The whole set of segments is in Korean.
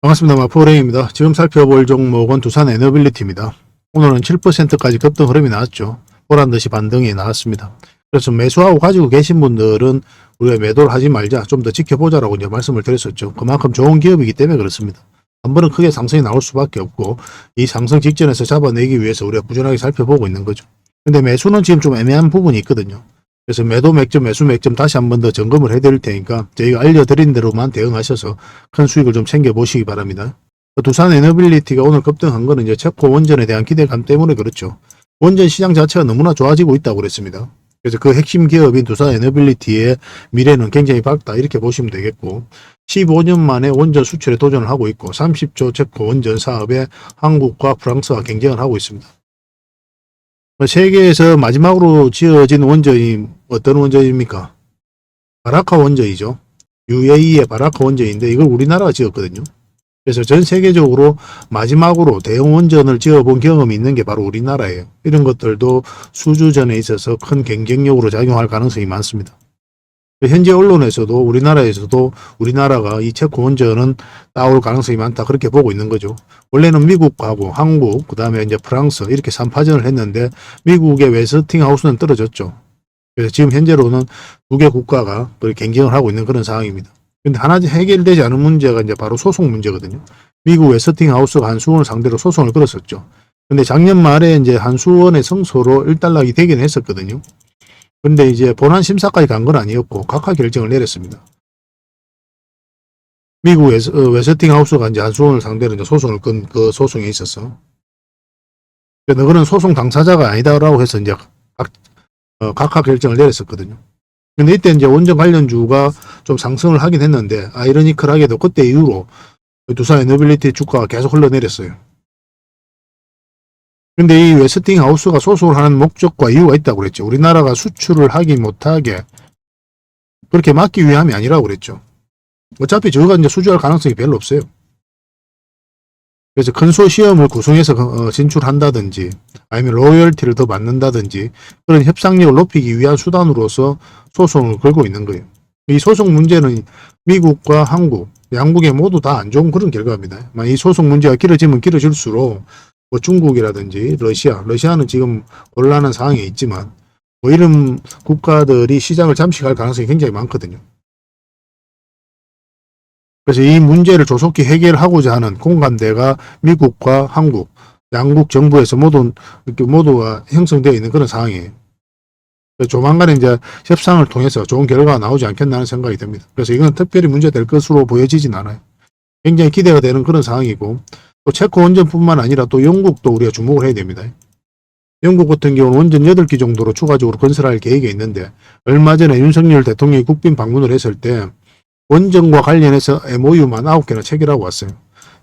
반갑습니다. 마포레입니다. 지금 살펴볼 종목은 두산 에너빌리티입니다. 오늘은 7%까지 급등 흐름이 나왔죠. 보란듯이 반등이 나왔습니다. 그래서 매수하고 가지고 계신 분들은 우리가 매도를 하지 말자, 좀 더 지켜보자라고 이제 말씀을 드렸었죠. 그만큼 좋은 기업이기 때문에 그렇습니다. 한 번은 크게 상승이 나올 수밖에 없고, 이 상승 직전에서 잡아내기 위해서 우리가 꾸준하게 살펴보고 있는 거죠. 근데 매수는 지금 좀 애매한 부분이 있거든요. 그래서 매도 맥점, 매수 맥점 다시 한 번 더 점검을 해드릴 테니까 저희가 알려드린 대로만 대응하셔서 큰 수익을 좀 챙겨보시기 바랍니다. 두산 에너빌리티가 오늘 급등한 거는 이제 체코 원전에 대한 기대감 때문에 그렇죠. 원전 시장 자체가 너무나 좋아지고 있다고 그랬습니다. 그래서 그 핵심 기업인 두산 에너빌리티의 미래는 굉장히 밝다 이렇게 보시면 되겠고, 15년 만에 원전 수출에 도전을 하고 있고 30조 체코 원전 사업에 한국과 프랑스와 경쟁을 하고 있습니다. 세계에서 마지막으로 지어진 원전이 어떤 원전입니까? 바라카 원전이죠. UAE의 바라카 원전인데 이걸 우리나라가 지었거든요. 그래서 전 세계적으로 마지막으로 대형 원전을 지어본 경험이 있는 게 바로 우리나라예요. 이런 것들도 수주전에 있어서 큰 경쟁력으로 작용할 가능성이 많습니다. 현재 언론에서도 우리나라에서도 우리나라가 이 체코 원전은 따올 가능성이 많다 그렇게 보고 있는 거죠. 원래는 미국하고 한국 그다음에 이제 프랑스 이렇게 3파전을 했는데 미국의 웨스팅하우스는 떨어졌죠. 그래서 지금 현재로는 두 개 국가가 경쟁을 하고 있는 그런 상황입니다. 근데 하나 해결되지 않은 문제가 이제 바로 소송 문제거든요. 미국 웨스팅하우스가 한수원을 상대로 소송을 걸었었죠. 근데 작년 말에 이제 한수원의 승소로 일단락이 되긴 했었거든요. 근데 이제 본안 심사까지 간 건 아니었고 각하 결정을 내렸습니다. 미국 웨스팅하우스가 이제 한수원을 상대로 이제 소송을 건 그 소송에 있어서 너는 소송 당사자가 아니다라고 해서 이제 각하 결정을 내렸었거든요. 근데 이때 이제 원전 관련주가 좀 상승을 하긴 했는데 아이러니컬하게도 그때 이후로 두산 에너빌리티 주가가 계속 흘러내렸어요. 근데 이 웨스팅하우스가 소송을 하는 목적과 이유가 있다고 그랬죠. 우리나라가 수출을 하기 못하게 그렇게 막기 위함이 아니라고 그랬죠. 어차피 저희가 이제 수주할 가능성이 별로 없어요. 그래서 컨소시엄을 구성해서 진출한다든지 아니면 로열티를 더 받는다든지 그런 협상력을 높이기 위한 수단으로서 소송을 걸고 있는 거예요. 이 소송 문제는 미국과 한국, 양국에 모두 다 안 좋은 그런 결과입니다. 이 소송 문제가 길어지면 길어질수록 뭐 중국이라든지 러시아는 지금 곤란한 상황에 있지만 뭐 이런 국가들이 시장을 잠식할 가능성이 굉장히 많거든요. 그래서 이 문제를 조속히 해결하고자 하는 공감대가 미국과 한국, 양국 정부에서 모두가 형성되어 있는 그런 상황이에요. 조만간에 이제 협상을 통해서 좋은 결과가 나오지 않겠나 하는 생각이 듭니다. 그래서 이건 특별히 문제될 것으로 보여지진 않아요. 굉장히 기대가 되는 그런 상황이고, 또 체코 원전뿐만 아니라 또 영국도 우리가 주목을 해야 됩니다. 영국 같은 경우는 원전 8기 정도로 추가적으로 건설할 계획이 있는데, 얼마 전에 윤석열 대통령이 국빈 방문을 했을 때 원전과 관련해서 MOU만 9개나 체결하고 왔어요.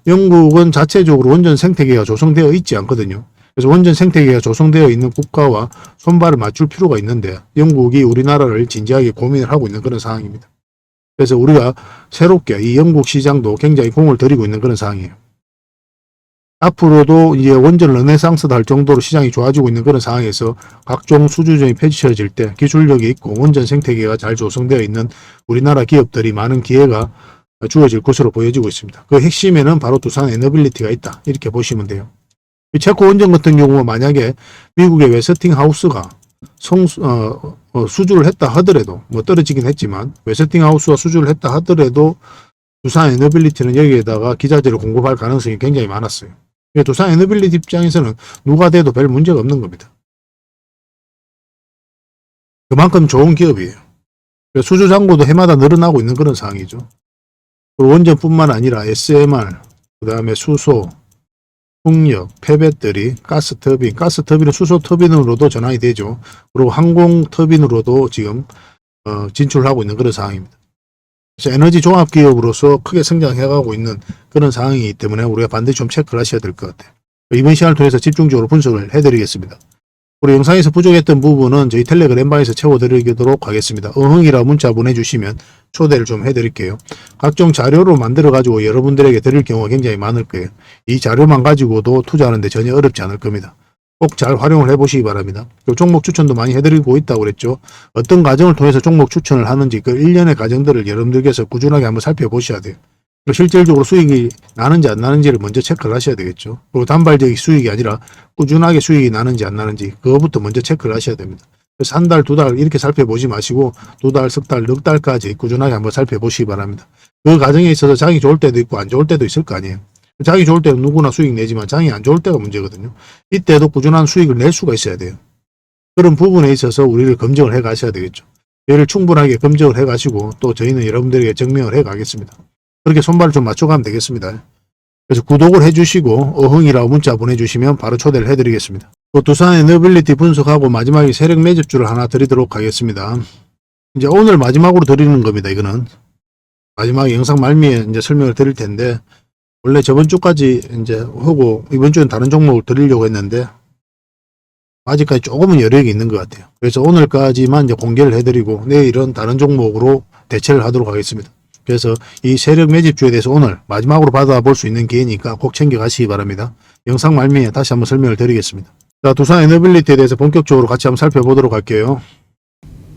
영국은 자체적으로 원전 생태계가 조성되어 있지 않거든요. 그래서 원전 생태계가 조성되어 있는 국가와 손발을 맞출 필요가 있는데 영국이 우리나라를 진지하게 고민을 하고 있는 그런 상황입니다. 그래서 우리가 새롭게 이 영국 시장도 굉장히 공을 들이고 있는 그런 상황이에요. 앞으로도 이제 원전 르네상스다 할 정도로 시장이 좋아지고 있는 그런 상황에서 각종 수주전이 펼쳐질 때 기술력이 있고 원전 생태계가 잘 조성되어 있는 우리나라 기업들이 많은 기회가 주어질 것으로 보여지고 있습니다. 그 핵심에는 바로 두산 에너빌리티가 있다 이렇게 보시면 돼요. 체코 원전 같은 경우 만약에 미국의 웨스팅하우스가 수주를 했다 하더라도 뭐 떨어지긴 했지만 웨스팅하우스가 수주를 했다 하더라도 두산 에너빌리티는 여기에다가 기자재를 공급할 가능성이 굉장히 많았어요. 두산 에너빌리티 입장에서는 누가 돼도 별 문제가 없는 겁니다. 그만큼 좋은 기업이에요. 수주 잔고도 해마다 늘어나고 있는 그런 상황이죠. 그리고 원전뿐만 아니라 SMR, 그 다음에 수소, 풍력, 폐배터리, 가스터빈은 수소 터빈으로도 전환이 되죠. 그리고 항공 터빈으로도 지금 진출하고 있는 그런 상황입니다. 그래서 에너지 종합 기업으로서 크게 성장해가고 있는 그런 상황이기 때문에 우리가 반드시 좀 체크를 하셔야 될 것 같아요. 이번 시간을 통해서 집중적으로 분석을 해드리겠습니다. 그리고 영상에서 부족했던 부분은 저희 텔레그램방에서 채워드리도록 하겠습니다. 어흥이라 문자 보내주시면 초대를 좀 해드릴게요. 각종 자료로 만들어가지고 여러분들에게 드릴 경우가 굉장히 많을 거예요. 이 자료만 가지고도 투자하는데 전혀 어렵지 않을 겁니다. 꼭 잘 활용을 해보시기 바랍니다. 종목 추천도 많이 해드리고 있다고 그랬죠. 어떤 과정을 통해서 종목 추천을 하는지 그 일련의 과정들을 여러분들께서 꾸준하게 한번 살펴보셔야 돼요. 실질적으로 수익이 나는지 안 나는지를 먼저 체크를 하셔야 되겠죠. 그리고 단발적인 수익이 아니라 꾸준하게 수익이 나는지 안 나는지 그거부터 먼저 체크를 하셔야 됩니다. 그래서 한 달, 두 달 이렇게 살펴보지 마시고 두 달, 석 달, 넉 달까지 꾸준하게 한번 살펴보시기 바랍니다. 그 과정에 있어서 장이 좋을 때도 있고 안 좋을 때도 있을 거 아니에요. 장이 좋을 때는 누구나 수익 내지만 장이 안 좋을 때가 문제거든요. 이때도 꾸준한 수익을 낼 수가 있어야 돼요. 그런 부분에 있어서 우리를 검증을 해 가셔야 되겠죠. 얘를 충분하게 검증을 해 가시고 또 저희는 여러분들에게 증명을 해 가겠습니다. 그렇게 손발을 좀 맞춰가면 되겠습니다. 그래서 구독을 해주시고 어흥이라고 문자 보내주시면 바로 초대를 해드리겠습니다. 또 두산의 너빌리티 분석하고 마지막에 세력 매집주를 하나 드리도록 하겠습니다. 이제 오늘 마지막으로 드리는 겁니다. 이거는 마지막 영상 말미에 이제 설명을 드릴 텐데 원래 저번 주까지 이제 하고 이번 주엔 다른 종목을 드리려고 했는데 아직까지 조금은 여력이 있는 것 같아요. 그래서 오늘까지만 이제 공개를 해드리고 내일은 다른 종목으로 대체를 하도록 하겠습니다. 그래서 이 세력 매집주에 대해서 오늘 마지막으로 받아볼 수 있는 기회니까 꼭 챙겨가시기 바랍니다. 영상 말미에 다시 한번 설명을 드리겠습니다. 자, 두산 에너빌리티에 대해서 본격적으로 같이 한번 살펴보도록 할게요.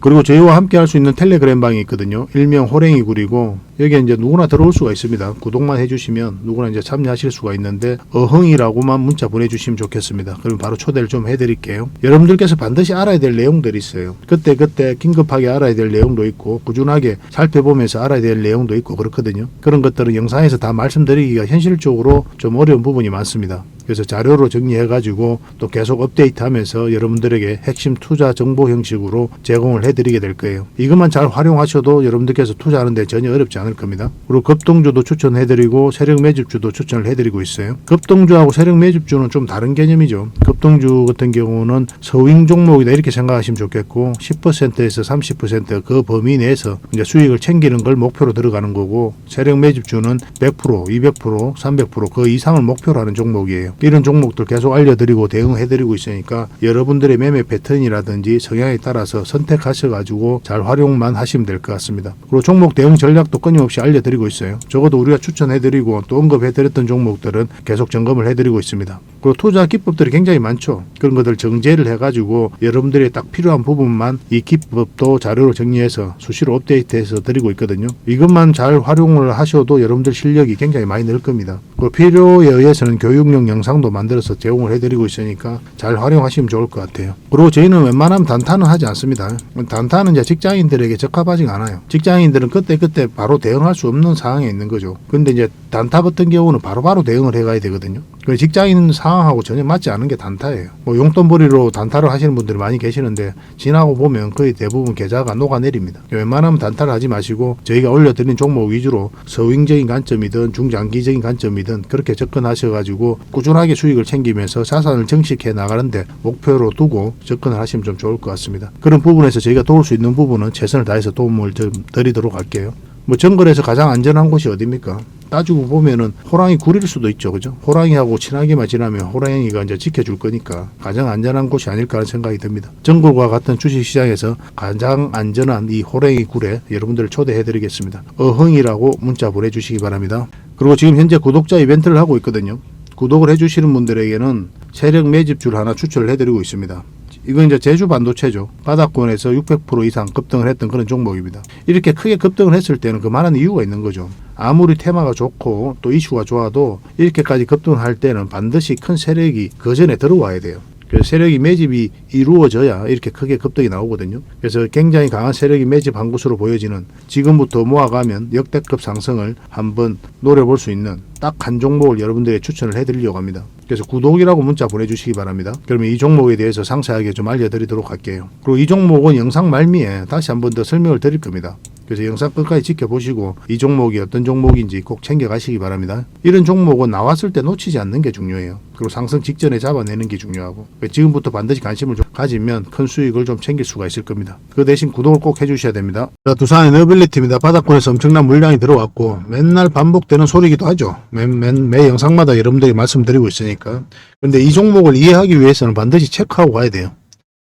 그리고 저희와 함께 할 수 있는 텔레그램 방이 있거든요. 일명 호랭이 굴이고 여기에 이제 누구나 들어올 수가 있습니다. 구독만 해주시면 누구나 이제 참여하실 수가 있는데 어흥이라고만 문자 보내주시면 좋겠습니다. 그럼 바로 초대를 좀 해드릴게요. 여러분들께서 반드시 알아야 될 내용들이 있어요. 그때 긴급하게 알아야 될 내용도 있고 꾸준하게 살펴보면서 알아야 될 내용도 있고 그렇거든요. 그런 것들은 영상에서 다 말씀드리기가 현실적으로 좀 어려운 부분이 많습니다. 그래서 자료로 정리해가지고 또 계속 업데이트하면서 여러분들에게 핵심 투자 정보 형식으로 제공을 해드리게 될 거예요. 이것만 잘 활용하셔도 여러분들께서 투자하는데 전혀 어렵지 않을 겁니다. 그리고 급등주도 추천해드리고 세력 매집주도 추천을 해드리고 있어요. 급등주하고 세력 매집주는 좀 다른 개념이죠. 급등주 같은 경우는 서윙 종목이다 이렇게 생각하시면 좋겠고 10%에서 30% 범위 내에서 이제 수익을 챙기는 걸 목표로 들어가는 거고 세력 매집주는 100%, 200%, 300%그 이상을 목표로 하는 종목이에요. 이런 종목들 계속 알려드리고 대응해드리고 있으니까 여러분들의 매매 패턴이라든지 성향에 따라서 선택하셔가지고 잘 활용만 하시면 될 것 같습니다. 그리고 종목 대응 전략도 끊임없이 알려드리고 있어요. 적어도 우리가 추천해드리고 또 언급해드렸던 종목들은 계속 점검을 해드리고 있습니다. 그리고 투자 기법들이 굉장히 많죠. 그런 것들 정제를 해가지고 여러분들이 딱 필요한 부분만 이 기법도 자료로 정리해서 수시로 업데이트해서 드리고 있거든요. 이것만 잘 활용을 하셔도 여러분들 실력이 굉장히 많이 늘 겁니다. 그리고 필요에 의해서는 교육용 영상도 만들어서 제공을 해드리고 있으니까 잘 활용하시면 좋을 것 같아요. 그리고 저희는 웬만하면 단타는 하지 않습니다. 단타는 이제 직장인들에게 적합하지 않아요. 직장인들은 그때 바로 대응할 수 없는 상황에 있는 거죠. 근데 이제 단타 같은 경우는 바로바로 대응을 해가야 되거든요. 직장인 상황하고 전혀 맞지 않은 게 단타예요. 뭐 용돈벌이로 단타를 하시는 분들이 많이 계시는데 지나고 보면 거의 대부분 계좌가 녹아내립니다. 웬만하면 단타를 하지 마시고 저희가 올려드린 종목 위주로 서윙적인 관점이든 중장기적인 관점이든 그렇게 접근하셔가지고 꾸준하게 수익을 챙기면서 자산을 정식해 나가는데 목표로 두고 접근을 하시면 좀 좋을 것 같습니다. 그런 부분에서 저희가 도울 수 있는 부분은 최선을 다해서 도움을 좀 드리도록 할게요. 뭐 정글에서 가장 안전한 곳이 어디입니까? 따지고 보면은 호랑이 굴일 수도 있죠. 그죠? 호랑이하고 친하게만 지나면 호랑이가 이제 지켜줄 거니까 가장 안전한 곳이 아닐까 하는 생각이 듭니다. 정글과 같은 주식시장에서 가장 안전한 이 호랑이 굴에 여러분들을 초대해 드리겠습니다. 어흥이라고 문자 보내주시기 바랍니다. 그리고 지금 현재 구독자 이벤트를 하고 있거든요. 구독을 해주시는 분들에게는 세력 매집주를 하나 추천을 해드리고 있습니다. 이건 이제 제주 반도체죠. 바닥권에서 600% 이상 급등을 했던 그런 종목입니다. 이렇게 크게 급등을 했을 때는 그만한 이유가 있는 거죠. 아무리 테마가 좋고 또 이슈가 좋아도 이렇게까지 급등을 할 때는 반드시 큰 세력이 그 전에 들어와야 돼요. 그래서 세력이 매집이 이루어져야 이렇게 크게 급등이 나오거든요. 그래서 굉장히 강한 세력이 매집한 것으로 보여지는 지금부터 모아가면 역대급 상승을 한번 노려볼 수 있는 딱 한 종목을 여러분들에게 추천을 해드리려고 합니다. 그래서 구독이라고 문자 보내주시기 바랍니다. 그러면 이 종목에 대해서 상세하게 좀 알려드리도록 할게요. 그리고 이 종목은 영상 말미에 다시 한번 더 설명을 드릴 겁니다. 그래서 영상 끝까지 지켜보시고 이 종목이 어떤 종목인지 꼭 챙겨가시기 바랍니다. 이런 종목은 나왔을 때 놓치지 않는 게 중요해요. 그리고 상승 직전에 잡아내는 게 중요하고 지금부터 반드시 관심을 좀 가지면 큰 수익을 좀 챙길 수가 있을 겁니다. 그 대신 구독을 꼭 해주셔야 됩니다. 자, 두산의 너빌리티입니다. 바닥권에서 엄청난 물량이 들어왔고 맨날 반복되는 소리이기도 하죠. 매 영상마다 여러분들이 말씀드리고 있으니까. 그런데 이 종목을 이해하기 위해서는 반드시 체크하고 가야 돼요.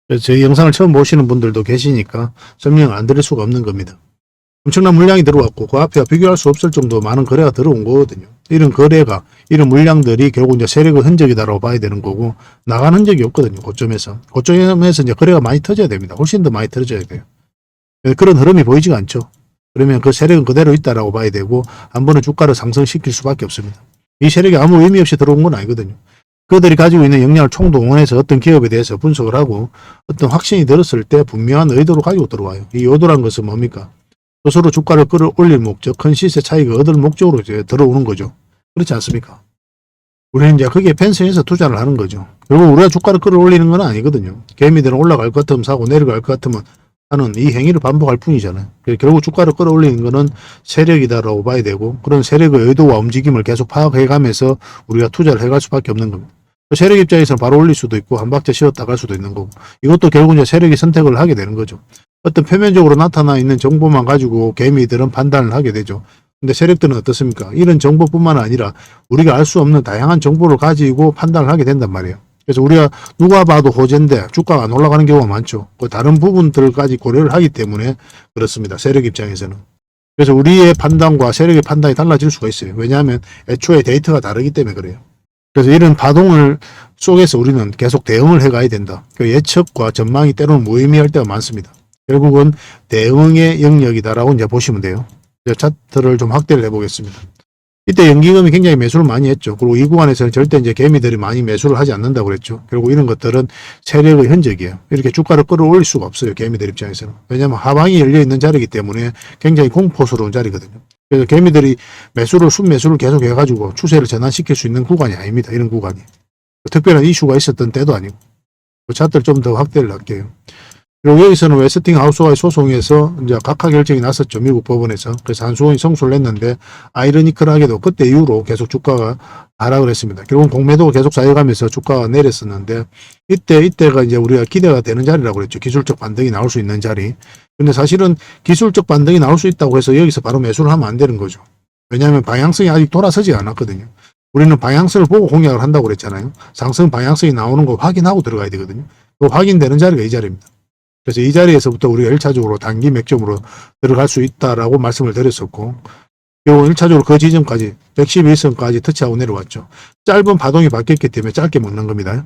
그래서 저희 영상을 처음 보시는 분들도 계시니까 설명 안 드릴 수가 없는 겁니다. 엄청난 물량이 들어왔고 그 앞에 비교할 수 없을 정도 많은 거래가 들어온 거거든요. 이런 거래가 이런 물량들이 결국 이제 세력의 흔적이다라고 봐야 되는 거고 나간 흔적이 없거든요. 고점에서 이제 거래가 많이 터져야 됩니다. 훨씬 더 많이 터져야 돼요. 그런 흐름이 보이지가 않죠. 그러면 그 세력은 그대로 있다라고 봐야 되고 한 번은 주가를 상승시킬 수밖에 없습니다. 이 세력이 아무 의미 없이 들어온 건 아니거든요. 그들이 가지고 있는 역량을 총동원해서 어떤 기업에 대해서 분석을 하고 어떤 확신이 들었을 때 분명한 의도를 가지고 들어와요. 이 의도란 것은 뭡니까? 스스로 주가를 끌어올릴 목적, 큰 시세 차익을 얻을 목적으로 이제 들어오는 거죠. 그렇지 않습니까? 우리는 이제 그게 펜스에서 투자를 하는 거죠. 결국 우리가 주가를 끌어올리는 건 아니거든요. 개미들은 올라갈 것 같으면 사고 내려갈 것 같으면 하는 이 행위를 반복할 뿐이잖아요. 결국 주가를 끌어올리는 것은 세력이다라고 봐야 되고 그런 세력의 의도와 움직임을 계속 파악해가면서 우리가 투자를 해갈 수밖에 없는 겁니다. 세력 입장에서는 바로 올릴 수도 있고 한 박자 쉬었다 갈 수도 있는 거고 이것도 결국 이제 세력이 선택을 하게 되는 거죠. 어떤 표면적으로 나타나 있는 정보만 가지고 개미들은 판단을 하게 되죠. 근데 세력들은 어떻습니까? 이런 정보뿐만 아니라 우리가 알 수 없는 다양한 정보를 가지고 판단을 하게 된단 말이에요. 그래서 우리가 누가 봐도 호재인데 주가가 안 올라가는 경우가 많죠. 그 다른 부분들까지 고려를 하기 때문에 그렇습니다. 세력 입장에서는. 그래서 우리의 판단과 세력의 판단이 달라질 수가 있어요. 왜냐하면 애초에 데이터가 다르기 때문에 그래요. 그래서 이런 파동을 속에서 우리는 계속 대응을 해가야 된다. 그 예측과 전망이 때로는 무의미할 때가 많습니다. 결국은 대응의 영역이다라고 이제 보시면 돼요. 차트를 좀 확대를 해보겠습니다. 이때 연기금이 굉장히 매수를 많이 했죠. 그리고 이 구간에서는 절대 이제 개미들이 많이 매수를 하지 않는다고 그랬죠. 결국 이런 것들은 세력의 흔적이에요. 이렇게 주가를 끌어올릴 수가 없어요. 개미들 입장에서는. 왜냐하면 하방이 열려있는 자리이기 때문에 굉장히 공포스러운 자리거든요. 그래서 개미들이 순매수를 계속 해가지고 추세를 전환시킬 수 있는 구간이 아닙니다. 이런 구간이. 특별한 이슈가 있었던 때도 아니고. 그 차트를 좀 더 확대를 할게요. 그리고 여기서는 웨스팅하우스와의 소송에서 이제 각하 결정이 났었죠. 미국 법원에서. 그래서 한수원이 성소를 냈는데 아이러니컬하게도 그때 이후로 계속 주가가 하락을 했습니다. 결국은 공매도가 계속 쌓여가면서 주가가 내렸었는데 이때가 이제 우리가 기대가 되는 자리라고 그랬죠. 기술적 반등이 나올 수 있는 자리. 근데 사실은 기술적 반등이 나올 수 있다고 해서 여기서 바로 매수를 하면 안 되는 거죠. 왜냐하면 방향성이 아직 돌아서지 않았거든요. 우리는 방향성을 보고 공략을 한다고 그랬잖아요. 상승 방향성이 나오는 거 확인하고 들어가야 되거든요. 그 확인되는 자리가 이 자리입니다. 그래서 이 자리에서부터 우리가 1차적으로 단기 맥점으로 들어갈 수 있다라고 말씀을 드렸었고 결국 1차적으로 그 지점까지 111선까지 터치하고 내려왔죠. 짧은 파동이 바뀌었기 때문에 짧게 먹는 겁니다.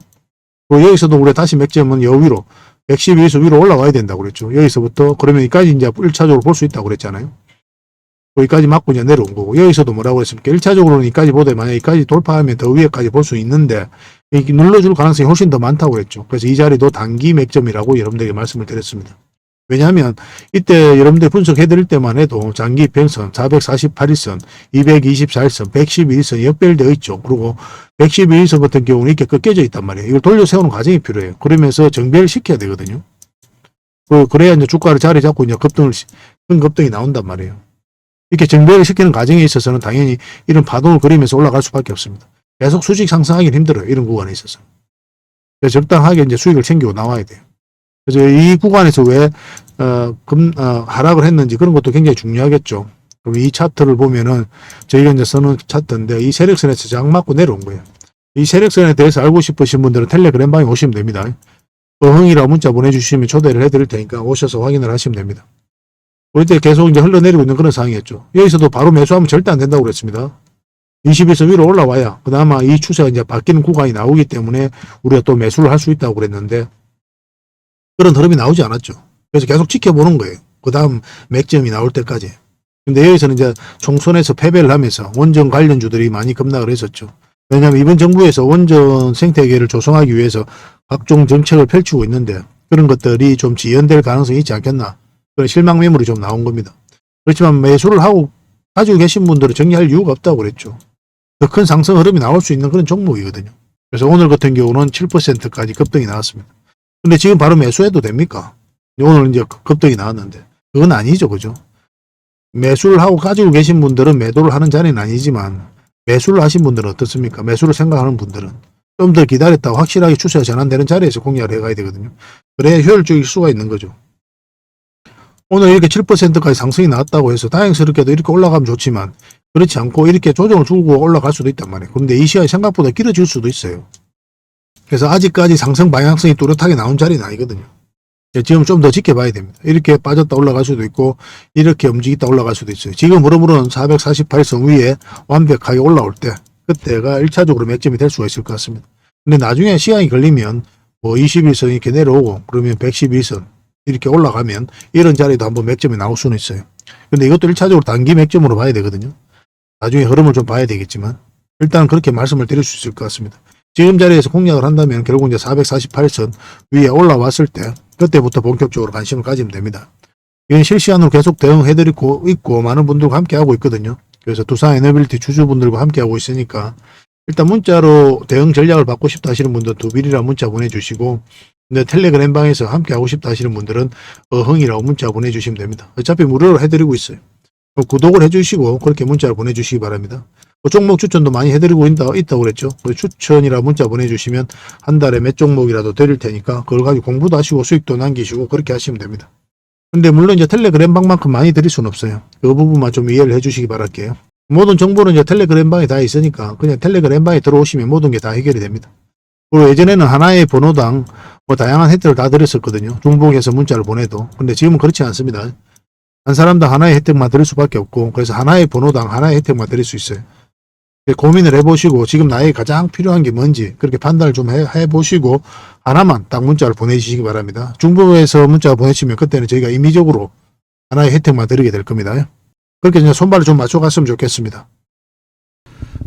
그리고 여기서도 우리가 다시 맥점은 여위로 112선 위로 올라가야 된다고 그랬죠. 여기서부터 그러면 여기까지 이제 1차적으로 볼 수 있다고 그랬잖아요. 여기까지 맞고 이제 내려온 거고 여기서도 뭐라고 했습니까? 1차적으로는 여기까지 보되 만약 여기까지 돌파하면 더 위에까지 볼 수 있는데 눌러줄 가능성이 훨씬 더 많다고 그랬죠. 그래서 이 자리도 단기 맥점이라고 여러분들에게 말씀을 드렸습니다. 왜냐하면 이때 여러분들 분석해 드릴 때만 해도 장기 평선 448일선, 224일선, 111일선 역별되어 있죠. 그리고 112일선 같은 경우는 이렇게 꺾여져 있단 말이에요. 이걸 돌려 세우는 과정이 필요해요. 그러면서 정배를 시켜야 되거든요. 그래야 이제 주가를 자리 잡고 이제 큰 급등이 나온단 말이에요. 이렇게 정배를 시키는 과정에 있어서는 당연히 이런 파동을 그리면서 올라갈 수밖에 없습니다. 계속 수직 상승하기는 힘들어요. 이런 구간에 있어서. 그래서 적당하게 이제 수익을 챙기고 나와야 돼요. 그래서 이 구간에서 왜 하락을 했는지 그런 것도 굉장히 중요하겠죠. 그럼 이 차트를 보면은 저희가 이제 쓰는 차트인데 이 세력선에서 장 맞고 내려온 거예요. 이 세력선에 대해서 알고 싶으신 분들은 텔레그램 방에 오시면 됩니다. 어흥이라고 문자 보내주시면 초대를 해드릴 테니까 오셔서 확인을 하시면 됩니다. 우리 때 계속 이제 흘러내리고 있는 그런 상황이었죠. 여기서도 바로 매수하면 절대 안 된다고 그랬습니다. 20에서 위로 올라와야 그나마 이 추세가 이제 바뀌는 구간이 나오기 때문에 우리가 또 매수를 할 수 있다고 그랬는데 그런 흐름이 나오지 않았죠. 그래서 계속 지켜보는 거예요. 그 다음 맥점이 나올 때까지. 근데 여기서는 이제 총선에서 패배를 하면서 원전 관련주들이 많이 급락을 했었죠. 왜냐하면 이번 정부에서 원전 생태계를 조성하기 위해서 각종 정책을 펼치고 있는데 그런 것들이 좀 지연될 가능성이 있지 않겠나. 그런 실망 매물이 좀 나온 겁니다. 그렇지만 매수를 하고 가지고 계신 분들은 정리할 이유가 없다고 그랬죠. 더 큰 상승 흐름이 나올 수 있는 그런 종목이거든요. 그래서 오늘 같은 경우는 7%까지 급등이 나왔습니다. 근데 지금 바로 매수해도 됩니까? 오늘 이제 급등이 나왔는데 그건 아니죠. 그죠? 매수를 하고 가지고 계신 분들은 매도를 하는 자리는 아니지만 매수를 하신 분들은 어떻습니까? 매수를 생각하는 분들은 좀 더 기다렸다가 확실하게 추세가 전환되는 자리에서 공략을 해가야 되거든요. 그래야 효율적일 수가 있는 거죠. 오늘 이렇게 7%까지 상승이 나왔다고 해서 다행스럽게도 이렇게 올라가면 좋지만 그렇지 않고 이렇게 조정을 주고 올라갈 수도 있단 말이에요. 그런데 이 시간이 생각보다 길어질 수도 있어요. 그래서 아직까지 상승 방향성이 뚜렷하게 나온 자리는 아니거든요. 지금 좀 더 지켜봐야 됩니다. 이렇게 빠졌다 올라갈 수도 있고 이렇게 움직였다 올라갈 수도 있어요. 지금 흐름으로는 448선 위에 완벽하게 올라올 때 그때가 1차적으로 맥점이 될 수가 있을 것 같습니다. 근데 나중에 시간이 걸리면 뭐 21선 이렇게 내려오고 그러면 111선 이렇게 올라가면 이런 자리도 한번 맥점이 나올 수는 있어요. 근데 이것도 1차적으로 단기 맥점으로 봐야 되거든요. 나중에 흐름을 좀 봐야 되겠지만 일단 그렇게 말씀을 드릴 수 있을 것 같습니다. 지금 자리에서 공략을 한다면 결국 이제 448선 위에 올라왔을 때 그때부터 본격적으로 관심을 가지면 됩니다. 이건 실시간으로 계속 대응해드리고 있고 많은 분들과 함께 하고 있거든요. 그래서 두산 에너빌리티 주주분들과 함께 하고 있으니까 일단 문자로 대응 전략을 받고 싶다 하시는 분들은 두빌이라 문자 보내주시고, 근데 텔레그램 방에서 함께 하고 싶다 하시는 분들은 어흥이라고 문자 보내주시면 됩니다. 어차피 무료로 해드리고 있어요. 구독을 해주시고 그렇게 문자를 보내주시기 바랍니다. 종목 추천도 많이 해드리고 있다고 그랬죠. 추천이라 문자 보내주시면 한 달에 몇 종목이라도 드릴 테니까 그걸 가지고 공부도 하시고 수익도 남기시고 그렇게 하시면 됩니다. 근데 물론 이제 텔레그램 방만큼 많이 드릴 수는 없어요. 그 부분만 좀 이해를 해주시기 바랄게요. 모든 정보는 이제 텔레그램 방에 다 있으니까 그냥 텔레그램 방에 들어오시면 모든 게 다 해결이 됩니다. 그리고 예전에는 하나의 번호당 뭐 다양한 혜택을 다 드렸었거든요. 중복해서 문자를 보내도. 근데 지금은 그렇지 않습니다. 한 사람당 하나의 혜택만 드릴 수밖에 없고, 그래서 하나의 번호당 하나의 혜택만 드릴 수 있어요. 고민을 해보시고 지금 나에게 가장 필요한 게 뭔지 그렇게 판단을 좀 해보시고 하나만 딱 문자를 보내주시기 바랍니다. 중복해서 문자를 보내시면 그때는 저희가 임의적으로 하나의 혜택만 드리게 될 겁니다. 그렇게 이제 손발을 좀 맞춰갔으면 좋겠습니다.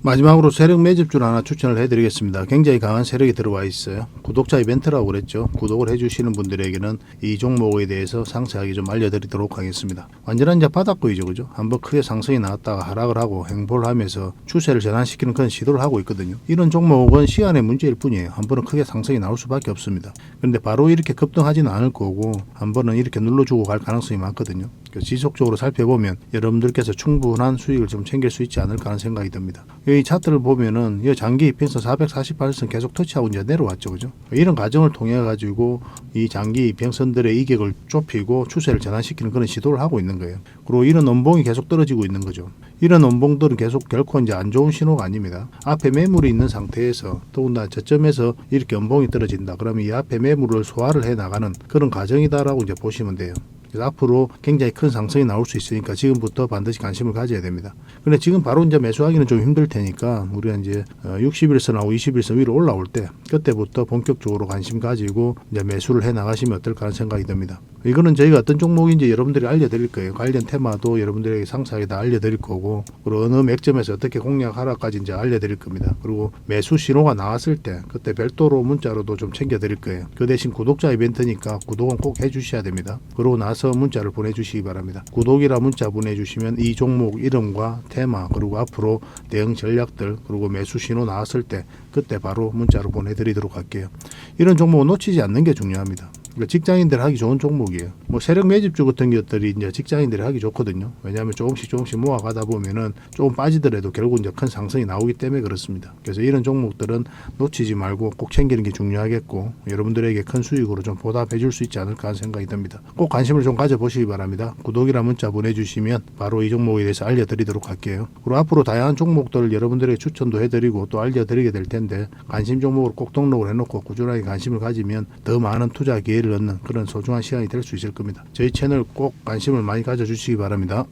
마지막으로 세력 매집주를 하나 추천을 해드리겠습니다. 굉장히 강한 세력이 들어와 있어요. 구독자 이벤트라고 그랬죠. 구독을 해주시는 분들에게는 이 종목에 대해서 상세하게 좀 알려드리도록 하겠습니다. 완전한 이제 바닥구이죠, 그죠? 한번 크게 상승이 나왔다가 하락을 하고 횡보를 하면서 추세를 전환시키는 그런 시도를 하고 있거든요. 이런 종목은 시간의 문제일 뿐이에요. 한 번은 크게 상승이 나올 수밖에 없습니다. 그런데 바로 이렇게 급등하지는 않을 거고 한 번은 이렇게 눌러주고 갈 가능성이 많거든요. 지속적으로 살펴보면 여러분들께서 충분한 수익을 좀 챙길 수 있지 않을까 하는 생각이 듭니다. 이 차트를 보면은 이 장기 이평선 448선 계속 터치하고 이제 내려왔죠, 그죠? 이런 과정을 통해 가지고 이 장기 이평선들의 이격을 좁히고 추세를 전환시키는 그런 시도를 하고 있는 거예요. 그리고 이런 원봉이 계속 떨어지고 있는 거죠. 이런 원봉들은 계속 결코 이제 안 좋은 신호가 아닙니다. 앞에 매물이 있는 상태에서 더군다나 저점에서 이렇게 원봉이 떨어진다. 그러면 이 앞에 매물을 소화를 해 나가는 그런 과정이다라고 이제 보시면 돼요. 그래서 앞으로 굉장히 큰 상승이 나올 수 있으니까 지금부터 반드시 관심을 가져야 됩니다. 근데 지금 바로 이제 매수하기는 좀 힘들 테니까 우리가 이제 60일선하고 20일선 위로 올라올 때 그때부터 본격적으로 관심 가지고 이제 매수를 해 나가시면 어떨까 하는 생각이 듭니다. 이거는 저희가 어떤 종목인지 여러분들이 알려드릴 거예요. 관련 테마도 여러분들에게 상세하게 다 알려드릴 거고, 그리고 어느 맥점에서 어떻게 공략하라까지 이제 알려드릴 겁니다. 그리고 매수 신호가 나왔을 때 그때 별도로 문자로도 좀 챙겨드릴 거예요. 그 대신 구독자 이벤트니까 구독은 꼭 해주셔야 됩니다. 그러고 나서 문자를 보내주시기 바랍니다. 구독이라 문자 보내주시면 이 종목 이름과 테마 그리고 앞으로 대응 전략들 그리고 매수 신호 나왔을 때 그때 바로 문자로 보내드리도록 할게요. 이런 종목은 놓치지 않는 게 중요합니다. 직장인들 하기 좋은 종목이에요. 뭐 세력 매집주 같은 것들이 이제 직장인들이 하기 좋거든요. 왜냐하면 조금씩 모아가다 보면은 조금 빠지더라도 결국 이제 큰 상승이 나오기 때문에 그렇습니다. 그래서 이런 종목들은 놓치지 말고 꼭 챙기는 게 중요하겠고 여러분들에게 큰 수익으로 좀 보답해 줄 수 있지 않을까 하는 생각이 듭니다. 꼭 관심을 좀 가져보시기 바랍니다. 구독이라 문자 보내주시면 바로 이 종목에 대해서 알려드리도록 할게요. 그리고 앞으로 다양한 종목들을 여러분들에게 추천도 해드리고 또 알려드리게 될 텐데 관심 종목으로 꼭 등록을 해놓고 꾸준하게 관심을 가지면 더 많은 투자 기회를 얻는 그런 소중한 시간이 될 수 있을 겁니다. 저희 채널 꼭 관심을 많이 가져주시기 바랍니다.